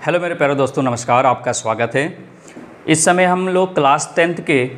Hello मेरे प्यारे दोस्तों, नमस्कार। आपका स्वागत है। इस समय हम लोग क्लास 10th के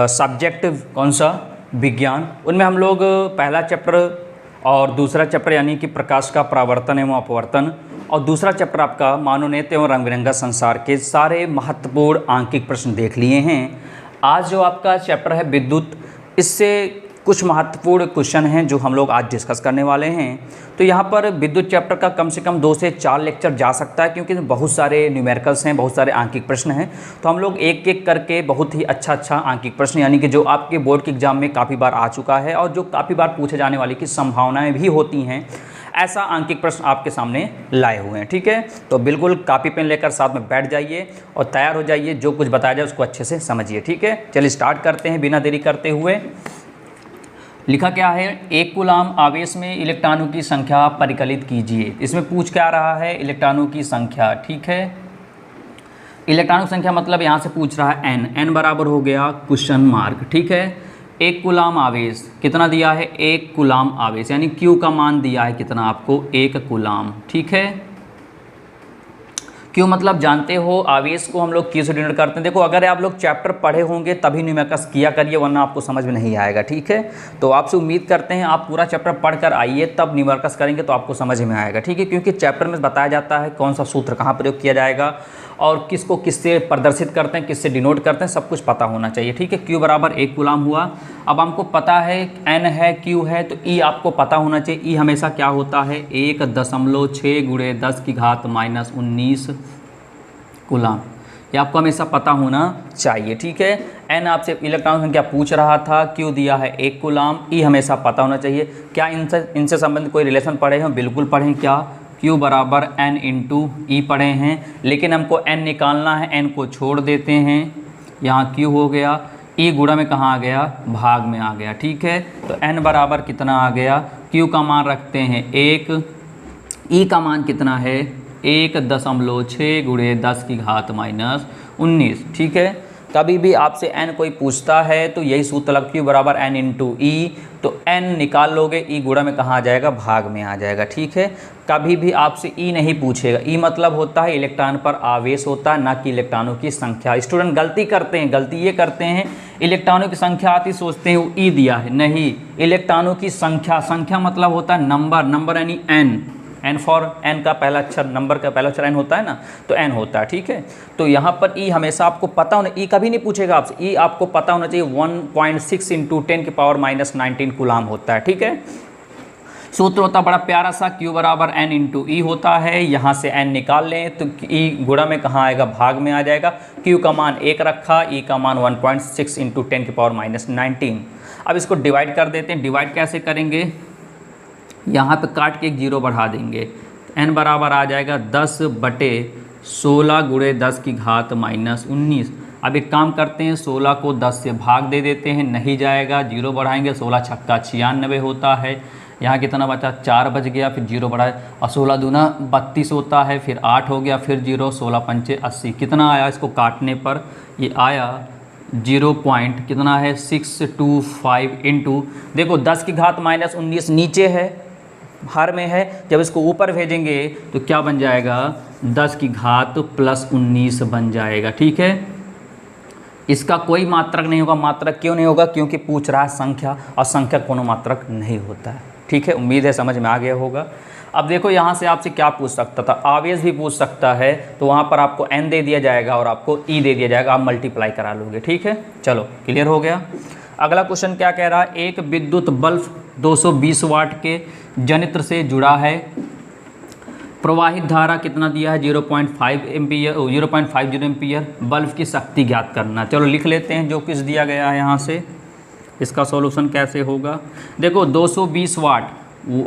सब्जेक्ट कौन सा विज्ञान, उनमें हम लोग पहला चैप्टर और दूसरा चैप्टर यानी कि प्रकाश का परावर्तन एवं अपवर्तन, और दूसरा चैप्टर आपका मानवनीयता एवं रंग बिरंगा संसार के सारे महत्वपूर्ण आंकिक प्रश्न देख लिए हैं। आज जो आपका चैप्टर है विद्युत, इससे कुछ महत्वपूर्ण क्वेश्चन हैं जो हम लोग आज डिस्कस करने वाले हैं। तो यहाँ पर विद्युत चैप्टर का कम से कम 2 से 4 लेक्चर जा सकता है, क्योंकि बहुत सारे न्यूमेरिकल्स हैं, बहुत सारे आंकिक प्रश्न हैं। तो हम लोग एक एक करके बहुत ही अच्छा आंकिक प्रश्न यानी कि जो आपके बोर्ड के एग्जाम में काफ़ी बार आ चुका है और जो काफ़ी बार पूछे जाने वाली की संभावनाएँ भी होती हैं, ऐसा आंकिक प्रश्न आपके सामने लाए हुए हैं। ठीक है, तो बिल्कुल कॉपी पेन लेकर साथ में बैठ जाइए और तैयार हो जाइए। जो कुछ बताया जाए उसको अच्छे से समझिए। ठीक है, चलिए स्टार्ट करते हैं बिना देरी करते हुए। लिखा क्या है, 1 कूलाम आवेश में इलेक्ट्रॉनों की संख्या परिकलित कीजिए। इसमें पूछ क्या रहा है, इलेक्ट्रॉनों की संख्या। ठीक है, इलेक्ट्रॉनों की संख्या मतलब यहाँ से पूछ रहा है n बराबर हो गया क्वेश्चन मार्क। ठीक है, 1 कूलाम आवेश कितना दिया है, 1 कूलाम आवेश यानी Q का मान दिया है कितना आपको, 1 कूलाम। ठीक है, क्यों मतलब जानते हो, आवेश को हम लोग Q से डिनोट करते हैं। देखो, अगर आप लोग चैप्टर पढ़े होंगे तभी न्यूमेरिकल्स किया करिए, वरना आपको समझ में नहीं आएगा। ठीक है, तो आपसे उम्मीद करते हैं आप पूरा चैप्टर पढ़कर आइए, तब न्यूमेरिकल्स करेंगे तो आपको समझ में आएगा। ठीक है, क्योंकि चैप्टर में बताया जाता है कौन सा सूत्र कहाँ प्रयोग किया जाएगा और किसको किससे प्रदर्शित करते हैं, किससे डिनोट करते हैं, सब कुछ पता होना चाहिए। ठीक है, Q बराबर 1 कूलाम हुआ। अब हमको पता है N है, Q है, तो E आपको पता होना चाहिए। E हमेशा क्या होता है, 1.6 × 10⁻⁻19 कूलाम, ये आपको हमेशा पता होना चाहिए। ठीक है, N आपसे इलेक्ट्रॉन संख्या पूछ रहा था, Q दिया है 1 कूलाम, E हमेशा पता होना चाहिए। क्या इनसे संबंधित कोई रिलेशन पढ़े हैं, बिल्कुल पढ़ें। क्या, Q बराबर N × E पढ़े हैं, लेकिन हमको N निकालना है, N को छोड़ देते हैं, यहाँ Q हो गया, E गुणा में कहाँ आ गया, भाग में आ गया। ठीक है, तो N बराबर कितना आ गया, Q का मान रखते हैं 1, E का मान कितना है 1.6 × 10⁻⁻19। ठीक है, कभी भी आपसे n कोई पूछता है तो यही सूत्र लग, Q बराबर N × E, तो n निकाल लोगे, E गुणा में कहाँ आ जाएगा, भाग में आ जाएगा। ठीक है, कभी भी आपसे E नहीं पूछेगा। E मतलब होता है इलेक्ट्रॉन पर आवेश होता है, ना कि इलेक्ट्रॉनों की संख्या। स्टूडेंट गलती करते हैं, गलती ये करते हैं, इलेक्ट्रॉनों की संख्या आती सोचते हैं वो E दिया है, नहीं, इलेक्ट्रॉनों की संख्या। संख्या मतलब होता है नंबर, नंबर यानी n फॉर n का पहला अक्षर, नंबर का पहला अक्षर n होता है ना, तो n होता है। ठीक है, तो यहाँ पर E हमेशा आपको पता होना, E कभी नहीं पूछेगा आपसे, E आपको पता होना चाहिए 1.6 × 10⁻⁻19 कूलाम होता है। ठीक है, सूत्र होता बड़ा प्यारा सा, Q बराबर N × E होता है। यहाँ से n निकाल लें तो E गुणा में कहाँ आएगा, भाग में आ जाएगा। Q का मान 1 रखा, E का मान 1.6 × 10⁻⁻19। अब इसको डिवाइड कर देते हैं। डिवाइड कैसे करेंगे, यहाँ पे काट के एक 0 बढ़ा देंगे, n बराबर आ जाएगा 10/16 × 10⁻⁻19। अब एक काम करते हैं, 16 को 10 से भाग दे देते हैं, नहीं जाएगा, 0 बढ़ाएंगे, 16 छक्का 96 होता है। यहाँ कितना बचा, 4 बच गया, फिर 0 बढ़ाए, और 16 दूना 32 होता है, फिर 8 हो गया, फिर 0, 16 पंचे 80। कितना आया इसको काटने पर, ये आया 0 पॉइंट कितना है 625 इंटू, देखो 10⁻⁻19 नीचे है, हर में है, जब इसको ऊपर भेजेंगे तो क्या बन जाएगा, 10⁻+19 बन जाएगा। ठीक है, इसका कोई मात्रक नहीं होगा। मात्रक क्यों नहीं होगा, क्योंकि पूछ रहा है संख्या, और संख्या कोनो मात्रक नहीं होता है। ठीक है, उम्मीद है समझ में आ गया होगा। अब देखो, यहाँ से आपसे क्या पूछ सकता था, आवेश भी पूछ सकता है, तो वहाँ पर आपको n दे दिया जाएगा और आपको E दे दिया जाएगा, आप मल्टीप्लाई करा लोगे। ठीक है, चलो क्लियर हो गया। अगला क्वेश्चन क्या कह रहा है, एक विद्युत बल्ब 220 वाट के जनित्र से जुड़ा है, प्रवाहित धारा कितना दिया है, 0.50 एम्पियर, बल्ब की शक्ति ज्ञात करना। चलो लिख लेते हैं जो कुछ दिया गया है यहाँ से, इसका सॉल्यूशन कैसे होगा। देखो 220 वाट,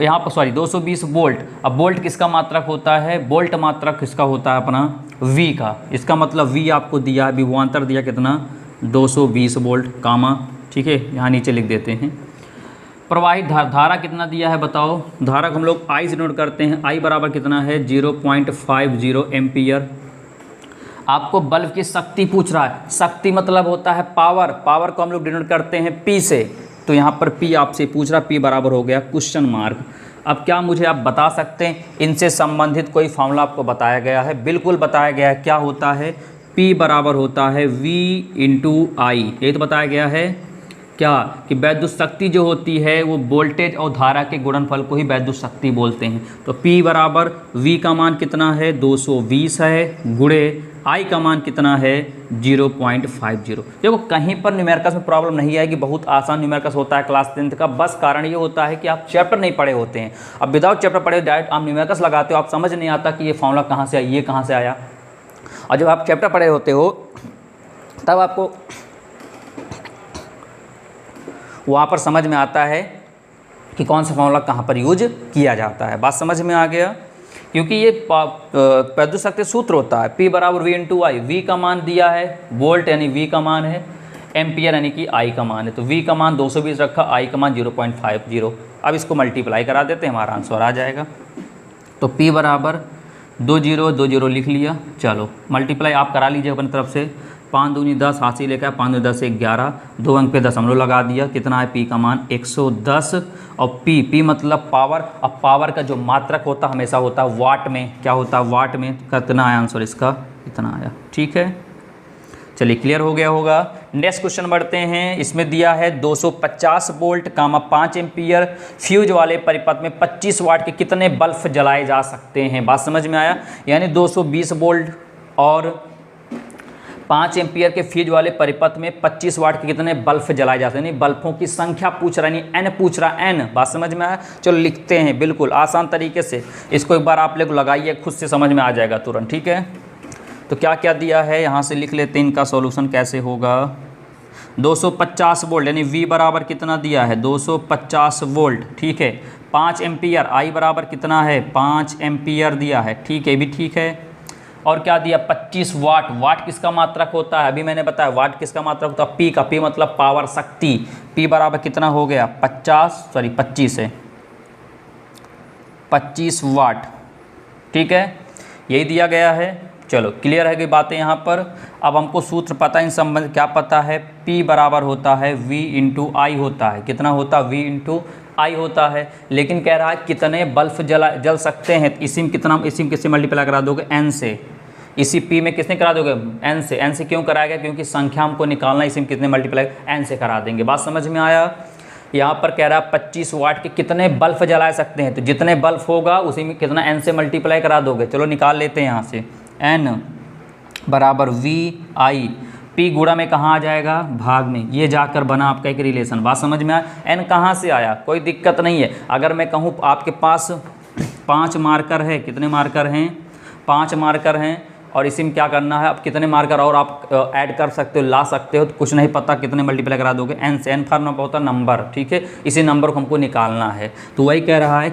यहाँ पर 220 वोल्ट। अब वोल्ट किसका मात्रक होता है, वोल्ट मात्रक किसका होता है अपना V का। इसका मतलब V आपको दिया है, विभवांतर दिया कितना 220 वोल्ट कामा। ठीक है, यहाँ नीचे लिख देते हैं। प्रवाहित धारा कितना दिया है बताओ, धारा को हम लोग I से नोट करते हैं, I बराबर कितना है 0.50 एम्पियर। आपको बल्ब की शक्ति पूछ रहा है, शक्ति मतलब होता है पावर, पावर को हम लोग डिनोट करते हैं P से। तो यहाँ पर P आपसे पूछ रहा, P बराबर हो गया क्वेश्चन मार्क। अब क्या मुझे आप बता सकते हैं इनसे संबंधित कोई फॉर्मूला आपको बताया गया है? बिल्कुल बताया गया है। क्या होता है? P बराबर होता है V इंटू आई। ये तो बताया गया है क्या कि वैद्युत शक्ति जो होती है वो वोल्टेज और धारा के गुणनफल को ही वैद्युत शक्ति बोलते हैं। तो P बराबर V का मान कितना है 220 है, गुणे I का मान कितना है 0.50। देखो कहीं पर न्यूमेरिकल्स में प्रॉब्लम नहीं आएगी, बहुत आसान न्यूमेरिकल्स होता है क्लास 10th का। बस कारण ये होता है कि आप चैप्टर नहीं पढ़े होते हैं। अब विदाउट चैप्टर पढ़े डायरेक्ट आप न्यूमेरिकल्स लगाते हो, आप समझ नहीं आता कि ये फॉर्मूला कहाँ से आया, ये कहाँ से आया। और जब आप चैप्टर पढ़े होते हो तब आपको वहाँ पर समझ में आता है कि कौन सा फॉर्मूला कहाँ पर यूज किया जाता है। बात समझ में आ गया? क्योंकि ये वैद्युत शक्ति सूत्र होता है P बराबर V इंटू आई। V का मान दिया है वोल्ट यानी V का मान है, एम्पियर यानी कि I का मान है। तो V का मान 220 रखा, I का मान 0.50। अब इसको मल्टीप्लाई करा देते हैं, हमारा आंसर आ जाएगा। तो P बराबर 20 लिख लिया। चलो मल्टीप्लाई आप करा लीजिए अपनी तरफ से। 5 दूनी 10, हाथ से लेकर 5 दूनी 10 11, 2 अंक पे दशमलव लगा दिया। कितना है P का मान 110। और P मतलब पावर। अब पावर का जो मात्रक होता हमेशा होता है वाट में। क्या होता है? वाट में। कितना आया आंसर इसका? इतना आया। ठीक है, चलिए क्लियर हो गया होगा। नेक्स्ट क्वेश्चन बढ़ते हैं। इसमें दिया है 250 वोल्ट 5 एम्पियर फ्यूज वाले परिपथ में 25 वाट के कितने बल्ब जलाए जा सकते हैं? बात समझ में आया? यानी 220 वोल्ट और 5 एम्पियर के फ्यूज वाले परिपथ में 25 वाट के कितने बल्ब जलाए जाते हैं। यानी बल्बों की संख्या पूछ रहा है, यानी एन पूछ रहा है, एन। बात समझ में आया? चलो लिखते हैं बिल्कुल आसान तरीके से। इसको एक बार आप लोग लगाइए, खुद से समझ में आ जाएगा तुरंत। ठीक है, तो क्या क्या दिया है यहाँ से लिख लेते हैं। इनका सॉल्यूशन कैसे होगा? 250 वोल्ट यानी V बराबर कितना दिया है 250 वोल्ट। ठीक है, 5 एम्पियर I बराबर कितना है 5 एम्पियर दिया है। ठीक है, भी ठीक है। और क्या दिया 25 वाट। वाट किसका मात्रक होता है? अभी मैंने बताया वाट किसका मात्रक होता है? P का। P मतलब पावर शक्ति। P बराबर कितना हो गया 25 है 25 वाट। ठीक है, यही दिया गया है। चलो क्लियर है कि बातें यहाँ पर। अब हमको सूत्र पता है इन संबंध। क्या पता है? P बराबर होता है V इंटू आई होता है। कितना होता है? V इंटू आई होता है। लेकिन कह रहा है कितने बल्ब जल सकते हैं। इसी में कितना, इसी में किससे मल्टीप्लाई करा दोगे? N से। इसी P में किसने करा दोगे? N से। N से क्यों कराया गया? क्योंकि संख्या हमको निकालना, इसी में कितने मल्टीप्लाई N से करा देंगे। बात समझ में आया? यहाँ पर कह रहा है 25 वाट के कितने बल्ब जला सकते हैं। तो जितने बल्ब होगा उसी में कितना N से मल्टीप्लाई करा दोगे। चलो निकाल लेते हैं यहाँ से। N बराबर V आई। P गुणा में कहाँ आ जाएगा? भाग में। ये जाकर बना आपका एक रिलेशन। बात समझ में आया? N कहाँ से आया? कोई दिक्कत नहीं है। अगर मैं कहूँ आपके पास 5 मार्कर है, कितने मार्कर हैं? 5 मार्कर हैं। और इसी में क्या करना है? अब कितने मार्कर और आप ऐड कर सकते हो, ला सकते हो। तो कुछ नहीं पता कितने मल्टीप्लाई करा दोगे? N से। N फॉर्मूला होता है नंबर। ठीक है, इसी नंबर को हमको निकालना है। तो वही कह रहा है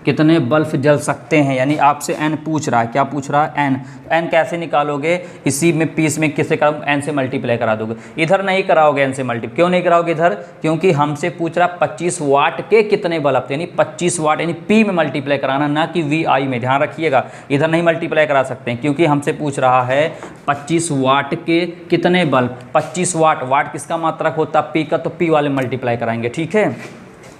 कितने बल्ब जल सकते हैं, यानी आपसे N पूछ रहा है। क्या पूछ रहा है? N। तो N कैसे निकालोगे? इसी में पीस में किससे कराओगे? N से मल्टीप्लाई करा दोगे। इधर नहीं कराओगे N से मल्टीप्लाई। क्यों नहीं कराओगे इधर? क्योंकि हमसे पूछ रहा 25 वाट के कितने बल्ब, यानी 25 वाट यानी P में मल्टीप्लाई कराना, ना कि VI में। ध्यान रखिएगा, इधर नहीं मल्टीप्लाई करा सकते हैं क्योंकि हमसे पूछ रहा है 25 वाट के कितने बल्ब। 25 वाट, वाट किसका मात्रक होता है? P का। तो P वाले मल्टीप्लाई कराएंगे। ठीक है,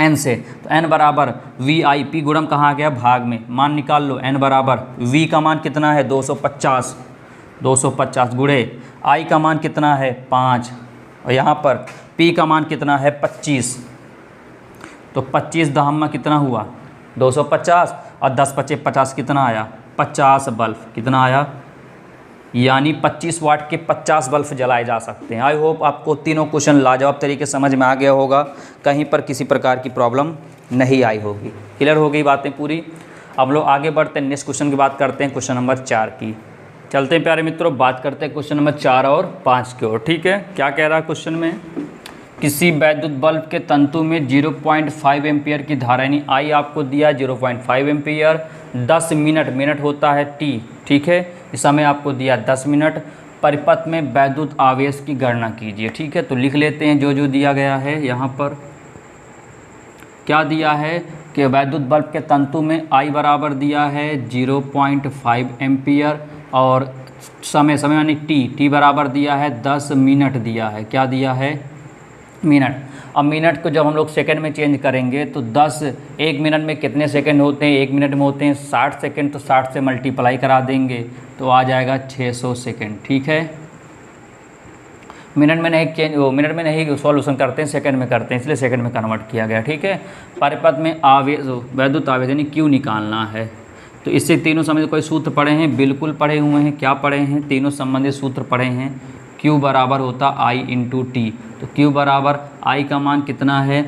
N से। तो N बराबर VI। P गुणम कहाँ आ गया? भाग में। मान निकाल लो। N बराबर V का मान कितना है 250 गुणे I का मान कितना है 5, और यहाँ पर P का मान कितना है 25। तो 25 दहम में कितना हुआ 250, और 10 × 5 = 50। कितना आया? 50 बल्ब। कितना आया? यानी 25 वाट के 50 बल्ब जलाए जा सकते हैं। आई होप आपको तीनों क्वेश्चन लाजवाब तरीके से समझ में आ गया होगा, कहीं पर किसी प्रकार की प्रॉब्लम नहीं आई होगी। क्लियर हो गई बातें पूरी। अब लोग आगे बढ़ते हैं, नेक्स्ट क्वेश्चन की बात करते हैं, क्वेश्चन नंबर 4 की। चलते हैं प्यारे मित्रों, बात करते हैं क्वेश्चन नंबर 4 और 5 की ओर। ठीक है, क्या कह रहा है क्वेश्चन में? किसी वैद्युत बल्ब के तंतु में 0.5 एम्पियर की धारा यानी I आपको दिया 0.5 एम्पियर। 10 मिनट होता है T। ठीक है, इस समय आपको दिया 10 मिनट। परिपथ में वैद्युत आवेश की गणना कीजिए। ठीक है, तो लिख लेते हैं जो दिया गया है। यहाँ पर क्या दिया है कि वैद्युत बल्ब के तंतु में I बराबर दिया है 0.5 एम्पियर, और समय यानी T बराबर दिया है 10 मिनट दिया है। क्या दिया है? मिनट। अब मिनट को जब हम लोग सेकंड में चेंज करेंगे तो 10, 1 मिनट में कितने सेकंड होते हैं, 1 मिनट में होते हैं 60 सेकंड, तो 60 से मल्टीप्लाई करा देंगे तो आ जाएगा 600 सेकंड। ठीक है, मिनट में नहीं सॉल्यूशन करते हैं, सेकंड में करते हैं, इसलिए सेकंड में कन्वर्ट किया गया। ठीक है, परिपथ में आवेश, वैद्युत आवेश यानी क्यू निकालना है। तो इससे तीनों संबंधित कोई सूत्र पढ़े हैं? बिल्कुल पढ़े हुए हैं। क्या पढ़े हैं? तीनों संबंधित सूत्र पढ़े हैं। Q बराबर होता I इंटू टी, तो Q बराबर I का मान कितना है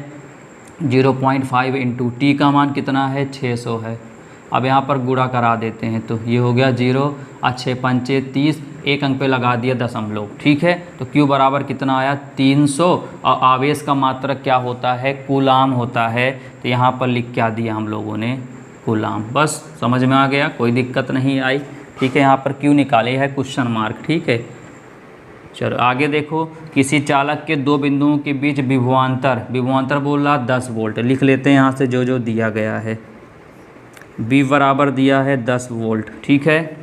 0.5 इंटू टी का मान कितना है 600 है। अब यहाँ पर गुणा करा देते हैं तो ये हो गया 0, 6 पंचे 30, एक अंक पे लगा दिया दशमलव। ठीक है, तो Q बराबर कितना आया 300, और आवेश का मात्रक क्या होता है कूलाम होता है, तो यहाँ पर लिख क्या दिया हम लोगों ने कूलाम। बस समझ में आ गया, कोई दिक्कत नहीं आई। ठीक है, यहाँ पर Q निकाले है क्वेश्चन मार्क। ठीक है, चलो आगे देखो, किसी चालक के दो बिंदुओं के बीच विभवांतर बोल रहा 10 वोल्ट, लिख लेते हैं यहाँ से जो दिया गया है। V बराबर दिया है 10 वोल्ट। ठीक है,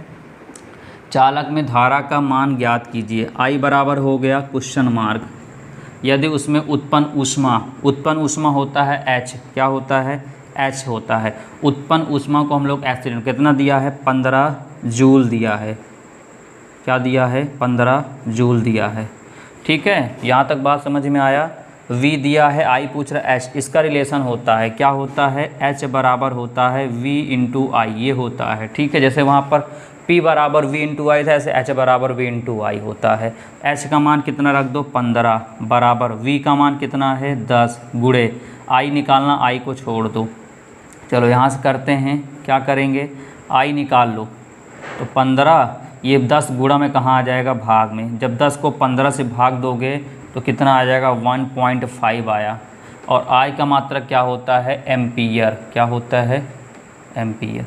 चालक में धारा का मान ज्ञात कीजिए। I बराबर हो गया क्वेश्चन मार्क, यदि उसमें उत्पन्न ऊष्मा होता है H, क्या होता है H होता है। उत्पन्न ऊष्मा को हम लोग एक्सीडेंट कितना दिया है 15 जूल दिया है, क्या दिया है 15 जूल दिया है। ठीक है, यहाँ तक बात समझ में आया। V दिया है, I पूछ रहा है H, इसका रिलेशन होता है क्या होता है H बराबर होता है V इंटू आई, ये होता है। ठीक है, जैसे वहाँ पर P बराबर V इंटू आई था, ऐसे H बराबर V इंटू आई होता है। H का मान कितना रख दो 15 बराबर V का मान कितना है 10 गुणे I निकालना, I को छोड़ दो। चलो यहाँ से करते हैं, क्या करेंगे I निकाल लो, तो 15 ये 10 गुणा में कहाँ आ जाएगा भाग में, जब 10 को 15 से भाग दोगे तो कितना आ जाएगा 1.5 आया। और I का मात्रक क्या होता है एम्पियर, क्या होता है एम्पियर।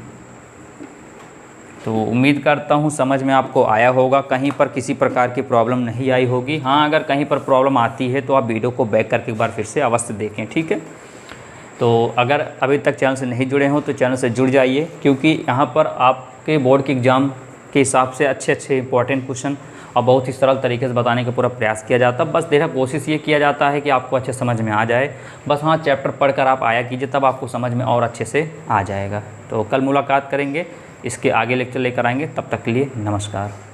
तो उम्मीद करता हूँ समझ में आपको आया होगा, कहीं पर किसी प्रकार की प्रॉब्लम नहीं आई होगी। हाँ, अगर कहीं पर प्रॉब्लम आती है तो आप वीडियो को बैक करके एक बार फिर से अवश्य देखें। ठीक है, तो अगर अभी तक चैनल से नहीं जुड़े हों तो चैनल से जुड़ जाइए, क्योंकि यहाँ पर आपके बोर्ड के एग्ज़ाम के हिसाब से अच्छे इंपॉर्टेंट क्वेश्चन और बहुत ही सरल तरीके से बताने का पूरा प्रयास किया जाता है। बस देखा कोशिश ये किया जाता है कि आपको अच्छे समझ में आ जाए। बस हाँ, चैप्टर पढ़कर आप आया कीजिए, तब आपको समझ में और अच्छे से आ जाएगा। तो कल मुलाकात करेंगे, इसके आगे लेक्चर लेकर आएंगे। तब तक के लिए नमस्कार।